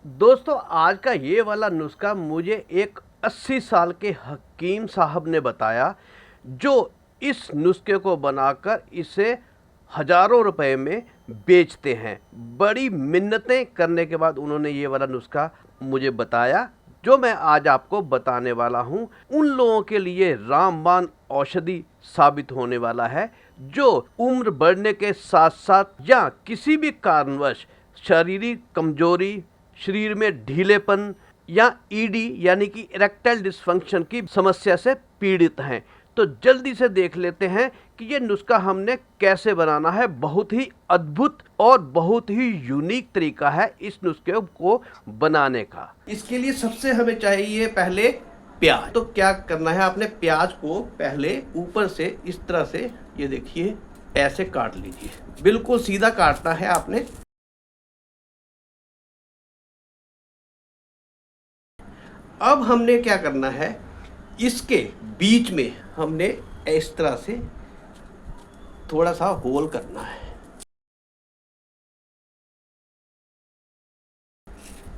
दोस्तों आज का ये वाला नुस्खा मुझे एक 80 साल के हकीम साहब ने बताया, जो इस नुस्खे को बनाकर इसे हज़ारों रुपए में बेचते हैं। बड़ी मिन्नतें करने के बाद उन्होंने ये वाला नुस्खा मुझे बताया, जो मैं आज आपको बताने वाला हूँ। उन लोगों के लिए रामबाण औषधि साबित होने वाला है, जो उम्र बढ़ने के साथ साथ या किसी भी कारणवश शारीरिक कमजोरी, शरीर में ढीलेपन या ईडी यानी कि इरेक्टाइल डिसफंक्शन की समस्या से पीड़ित हैं। तो जल्दी से देख लेते हैं कि ये नुस्खा हमने कैसे बनाना है। बहुत ही अद्भुत और बहुत ही यूनिक तरीका है इस नुस्खे को बनाने का। इसके लिए सबसे हमें चाहिए पहले प्याज। तो क्या करना है, आपने प्याज को पहले ऊपर से इस तरह से, ये देखिए, ऐसे काट लीजिए। बिल्कुल सीधा काटना है आपने। अब हमने क्या करना है, इसके बीच में हमने इस तरह से थोड़ा सा होल करना है।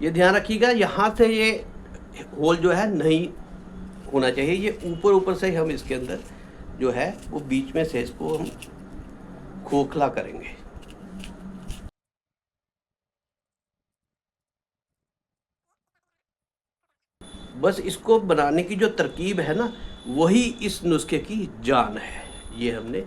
ये ध्यान रखिएगा, यहाँ से ये होल जो है नहीं होना चाहिए। ये ऊपर ऊपर से हम इसके अंदर जो है वो बीच में से इसको हम खोखला करेंगे। बस इसको बनाने की जो तरकीब है ना, वही इस नुस्खे की जान है। ये हमने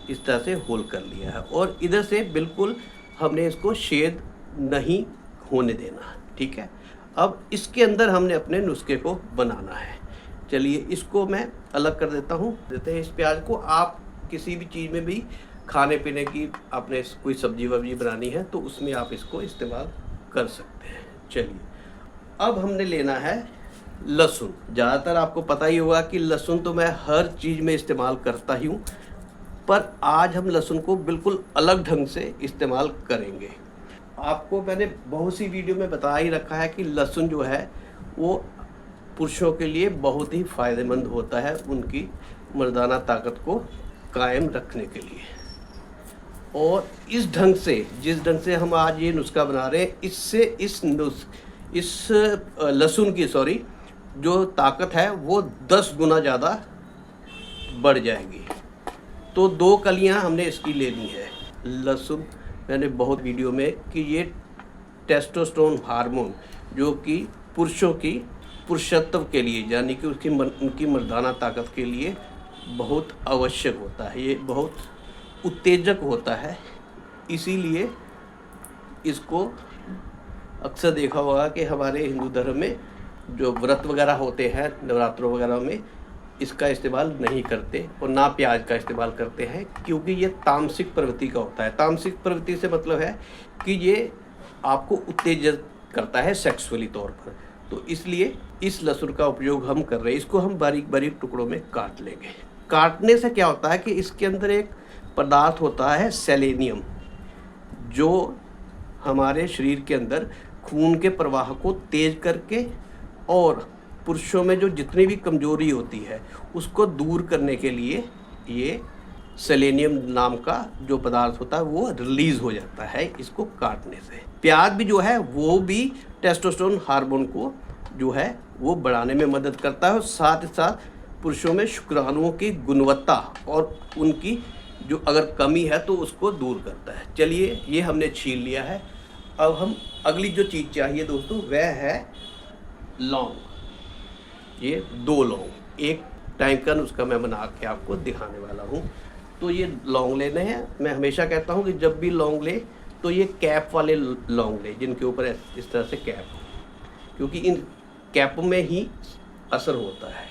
इस तरह से होल कर लिया है और इधर से बिल्कुल हमने इसको छेद नहीं होने देना, ठीक है। अब इसके अंदर हमने अपने नुस्खे को बनाना है। चलिए इसको मैं अलग कर देता हूँ। देते हैं इस प्याज को। आप किसी भी चीज़ में भी, खाने पीने की आपने कोई सब्जी वब्जी बनानी है तो उसमें आप इसको इस्तेमाल कर सकते हैं। चलिए अब हमने लेना है लहसुन। ज़्यादातर आपको पता ही होगा कि लहसुन तो मैं हर चीज़ में इस्तेमाल करता ही हूँ, पर आज हम लहसुन को बिल्कुल अलग ढंग से इस्तेमाल करेंगे। आपको मैंने बहुत सी वीडियो में बता ही रखा है कि लहसुन जो है वो पुरुषों के लिए बहुत ही फ़ायदेमंद होता है, उनकी मर्दाना ताकत को कायम रखने के लिए। और इस ढंग से, जिस ढंग से हम आज ये नुस्खा बना रहे हैं, इससे इस लहसुन की जो ताकत है वो 10 गुना ज़्यादा बढ़ जाएगी। तो 2 कलियां हमने इसकी लेनी है। लहसुन मैंने बहुत वीडियो में कि ये टेस्टोस्टेरोन हार्मोन, जो कि पुरुषों की पुरुषत्व के लिए, यानी कि उनकी मर्दाना ताकत के लिए बहुत आवश्यक होता है। ये बहुत उत्तेजक होता है, इसीलिए इसको अक्सर देखा होगा कि हमारे हिंदू धर्म में जो व्रत वगैरह होते हैं, नवरात्रों वगैरह में इसका इस्तेमाल नहीं करते और ना प्याज का इस्तेमाल करते हैं, क्योंकि ये तामसिक प्रवृत्ति का होता है। तामसिक प्रवृत्ति से मतलब है कि ये आपको उत्तेजित करता है सेक्सुअली तौर पर। तो इसलिए इस लहसुन का उपयोग हम कर रहे हैं। इसको हम बारीक बारीक टुकड़ों में काट लेंगे। काटने से क्या होता है कि इसके अंदर एक पदार्थ होता है सेलेनियम, जो हमारे शरीर के अंदर खून के प्रवाह को तेज करके और पुरुषों में जो जितनी भी कमजोरी होती है उसको दूर करने के लिए ये सेलेनियम नाम का जो पदार्थ होता है वो रिलीज हो जाता है इसको काटने से। प्याज भी जो है वो भी टेस्टोस्टेरोन हार्मोन को जो है वो बढ़ाने में मदद करता है और साथ ही साथ पुरुषों में शुक्राणुओं की गुणवत्ता और उनकी जो अगर कमी है तो उसको दूर करता है। चलिए ये हमने छील लिया है। अब हम अगली जो चीज़ चाहिए दोस्तों वह है लौंग। ये 2 लौंग, एक टाइम का नुस्खा मैं बना के आपको दिखाने वाला हूँ। तो ये लौंग लेने हैं। मैं हमेशा कहता हूँ कि जब भी लौंग ले तो ये कैप वाले लौंग ले, जिनके ऊपर इस तरह से कैप हो, क्योंकि इन कैप में ही असर होता है।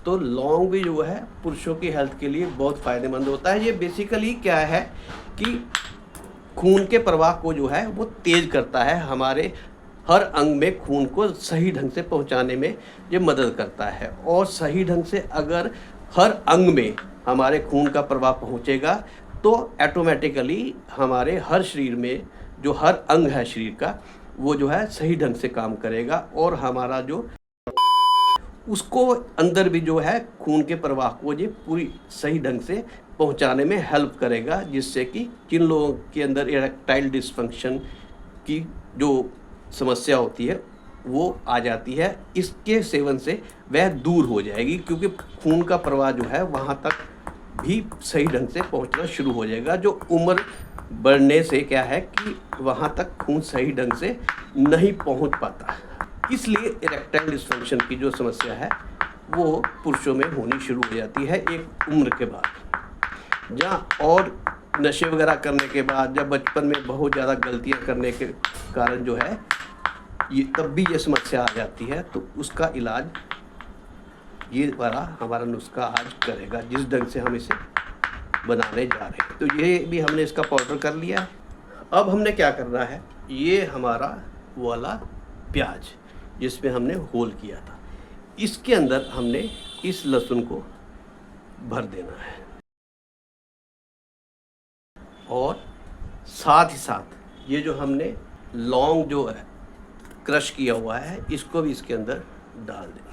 तो लौंग भी जो है पुरुषों की हेल्थ के लिए बहुत फ़ायदेमंद होता है। ये बेसिकली क्या है कि खून के प्रवाह को जो है वो तेज करता है, हमारे हर अंग में खून को सही ढंग से पहुंचाने में ये मदद करता है। और सही ढंग से अगर हर अंग में हमारे खून का प्रवाह पहुंचेगा तो ऑटोमेटिकली हमारे हर शरीर में जो हर अंग है शरीर का वो जो है सही ढंग से काम करेगा और हमारा जो उसको अंदर भी जो है खून के प्रवाह को ये पूरी सही ढंग से पहुंचाने में हेल्प करेगा, जिससे कि जिन लोगों के अंदर इरेक्टाइल डिसफंक्शन की जो समस्या होती है वो आ जाती है, इसके सेवन से वह दूर हो जाएगी, क्योंकि खून का प्रवाह जो है वहाँ तक भी सही ढंग से पहुँचना शुरू हो जाएगा। जो उम्र बढ़ने से क्या है कि वहाँ तक खून सही ढंग से नहीं पहुँच पाता, इसलिए इरेक्टाइल डिस्फंक्शन की जो समस्या है वो पुरुषों में होनी शुरू हो जाती है एक उम्र के बाद। जहाँ और नशे वगैरह करने के बाद, जब बचपन में बहुत ज़्यादा गलतियाँ करने के कारण जो है ये तब भी ये समस्या आ जाती है, तो उसका इलाज ये वाला हमारा नुस्खा आज करेगा, जिस ढंग से हम इसे बनाने जा रहे हैं। तो ये भी हमने इसका पाउडर कर लिया है। अब हमने क्या करना है, ये हमारा वाला प्याज जिसमें हमने होल किया था, इसके अंदर हमने इस लहसुन को भर देना है, और साथ ही साथ ये जो हमने लौंग जो है क्रश किया हुआ है इसको भी इसके अंदर डाल देंगे।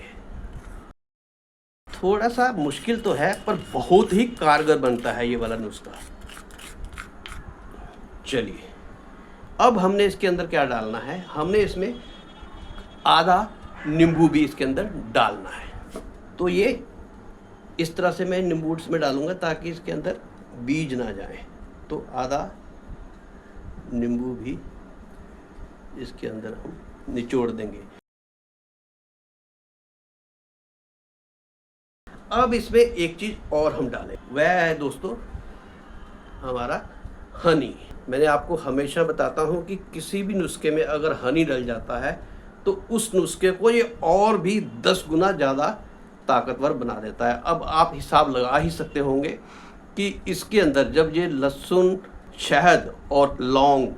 थोड़ा सा मुश्किल तो है पर बहुत ही कारगर बनता है ये वाला नुस्खा। चलिए अब हमने इसके अंदर क्या डालना है, हमने इसमें आधा नींबू भी इसके अंदर डालना है। तो ये इस तरह से मैं नींबू इसमें डालूंगा ताकि इसके अंदर बीज ना जाए। तो आधा नींबू भी इसके अंदर हम निचोड़ देंगे। अब इसमें एक चीज और हम डालें, वह है दोस्तों हमारा हनी। मैंने आपको हमेशा बताता हूं कि किसी भी नुस्खे में अगर हनी डल जाता है तो उस नुस्खे को ये और भी 10 गुना ज़्यादा ताकतवर बना देता है। अब आप हिसाब लगा ही सकते होंगे कि इसके अंदर जब ये लहसुन, शहद और लौंग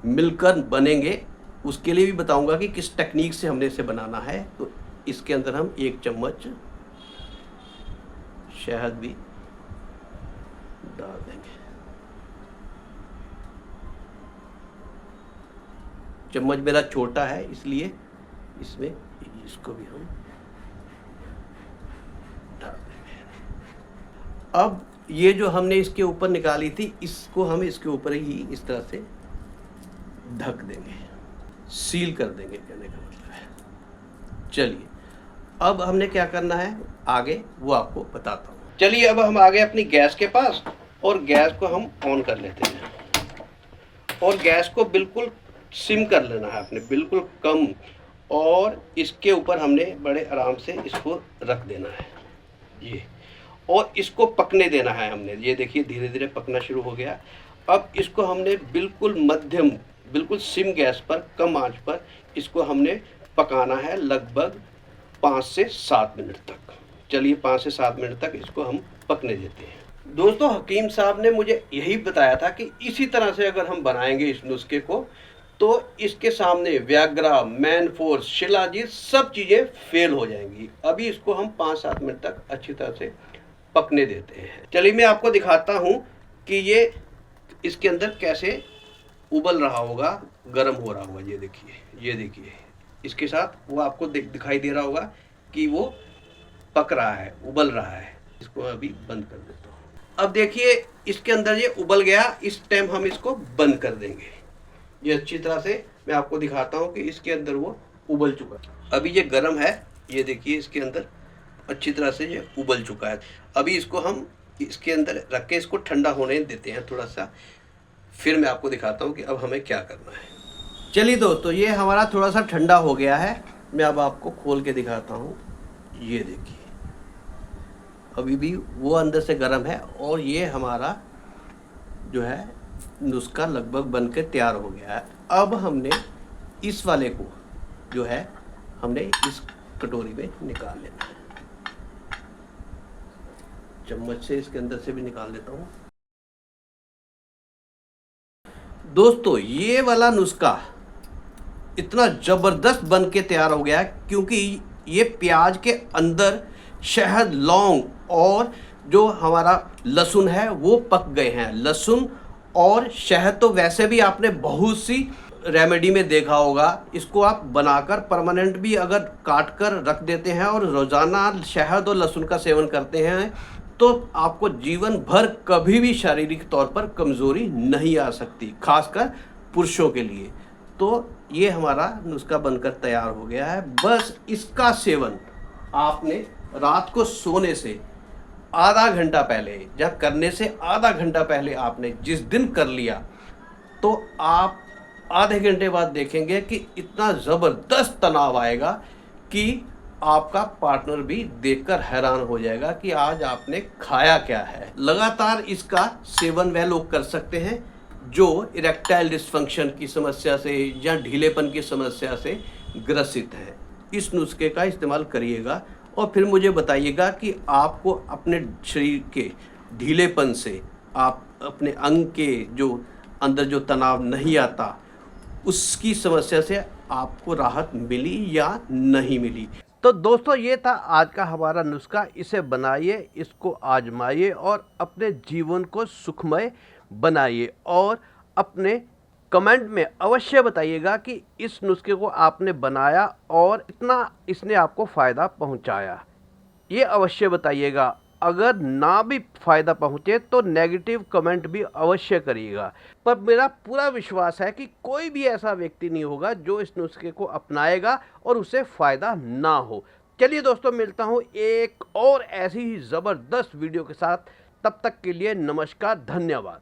मिलकर बनेंगे, उसके लिए भी बताऊंगा कि किस टेक्निक से हमने इसे बनाना है। तो इसके अंदर हम 1 चम्मच शहद भी डाल देंगे। चम्मच मेरा छोटा है इसलिए इसमें इसको भी हम डाल देंगे। अब ये जो हमने इसके ऊपर निकाली थी इसको हम इसके ऊपर ही इस तरह से ढक देंगे, सील कर देंगे, कहने का मतलब है। चलिए अब हमने क्या करना है आगे वो आपको बताता हूँ। चलिए अब हम आ गए अपनी गैस के पास और गैस को हम ऑन कर लेते हैं, और गैस को बिल्कुल सिम कर लेना है आपने, बिल्कुल कम, और इसके ऊपर हमने बड़े आराम से इसको रख देना है ये, और इसको पकने देना है हमने। ये देखिए धीरे धीरे पकना शुरू हो गया। अब इसको हमने बिल्कुल मध्यम, बिल्कुल सिम गैस पर, कम आंच पर इसको हमने पकाना है लगभग 5 से 7 मिनट तक। चलिए 5 से 7 मिनट तक इसको हम पकने देते हैं। दोस्तों हकीम साहब ने मुझे यही बताया था कि इसी तरह से अगर हम बनाएंगे इस नुस्खे को तो इसके सामने व्याग्रा, मैनफोर्स, शिलाजीत सब चीज़ें फेल हो जाएंगी। अभी इसको हम 5-7 मिनट तक अच्छी तरह से पकने देते हैं। चलिए मैं आपको दिखाता हूँ कि ये इसके अंदर कैसे उबल रहा होगा, गर्म हो रहा होगा। ये देखिए, ये देखिए, इसके साथ वो आपको दिखाई दे रहा होगा कि वो पक रहा है, उबल रहा है। इसको अभी बंद कर देता हूँ। अब देखिए इसके अंदर ये उबल गया, इस टाइम हम इसको बंद कर देंगे। ये अच्छी तरह से मैं आपको दिखाता हूँ कि इसके अंदर वो उबल चुका है। अभी ये गर्म है, ये देखिए इसके अंदर अच्छी तरह से ये उबल चुका है। अभी इसको हम इसके अंदर रख के इसको ठंडा होने देते हैं थोड़ा सा, फिर मैं आपको दिखाता हूँ कि अब हमें क्या करना है। चलिए दोस्तों ये हमारा थोड़ा सा ठंडा हो गया है, मैं अब आपको खोल के दिखाता हूँ। ये देखिए अभी भी वो अंदर से गर्म है, और ये हमारा जो है नुस्खा लगभग बनकर तैयार हो गया है। अब हमने इस वाले को जो है हमने इस कटोरी में निकाल लेना है। चम्मच से इसके अंदर से भी निकाल लेता हूँ। दोस्तों ये वाला नुस्खा इतना ज़बरदस्त बन के तैयार हो गया है क्योंकि ये प्याज के अंदर शहद, लौंग और जो हमारा लहसुन है वो पक गए हैं। लहसुन और शहद तो वैसे भी आपने बहुत सी रेमेडी में देखा होगा, इसको आप बनाकर परमानेंट भी अगर काट कर रख देते हैं और रोज़ाना शहद और लहसुन का सेवन करते हैं तो आपको जीवन भर कभी भी शारीरिक तौर पर कमज़ोरी नहीं आ सकती, खासकर पुरुषों के लिए। तो ये हमारा नुस्खा बनकर तैयार हो गया है। बस इसका सेवन आपने रात को सोने से आधा घंटा पहले या करने से आधा घंटा पहले आपने जिस दिन कर लिया, तो आप आधे घंटे बाद देखेंगे कि इतना ज़बरदस्त तनाव आएगा कि आपका पार्टनर भी देखकर हैरान हो जाएगा कि आज आपने खाया क्या है। लगातार इसका सेवन वह लोग कर सकते हैं जो इरेक्टाइल डिस्फंक्शन की समस्या से या ढीलेपन की समस्या से ग्रसित हैं। इस नुस्खे का इस्तेमाल करिएगा और फिर मुझे बताइएगा कि आपको अपने शरीर के ढीलेपन से, आप अपने अंग के जो अंदर जो तनाव नहीं आता, उसकी समस्या से आपको राहत मिली या नहीं मिली। तो दोस्तों, ये था आज का हमारा नुस्खा। इसे बनाइए, इसको आजमाइए और अपने जीवन को सुखमय बनाइए और अपने कमेंट में अवश्य बताइएगा कि इस नुस्खे को आपने बनाया और इतना इसने आपको फ़ायदा पहुंचाया। ये अवश्य बताइएगा। अगर ना भी फ़ायदा पहुँचे तो नेगेटिव कमेंट भी अवश्य करिएगा। पर मेरा पूरा विश्वास है कि कोई भी ऐसा व्यक्ति नहीं होगा जो इस नुस्खे को अपनाएगा और उसे फ़ायदा ना हो। चलिए दोस्तों, मिलता हूँ एक और ऐसी ही ज़बरदस्त वीडियो के साथ। तब तक के लिए नमस्कार, धन्यवाद।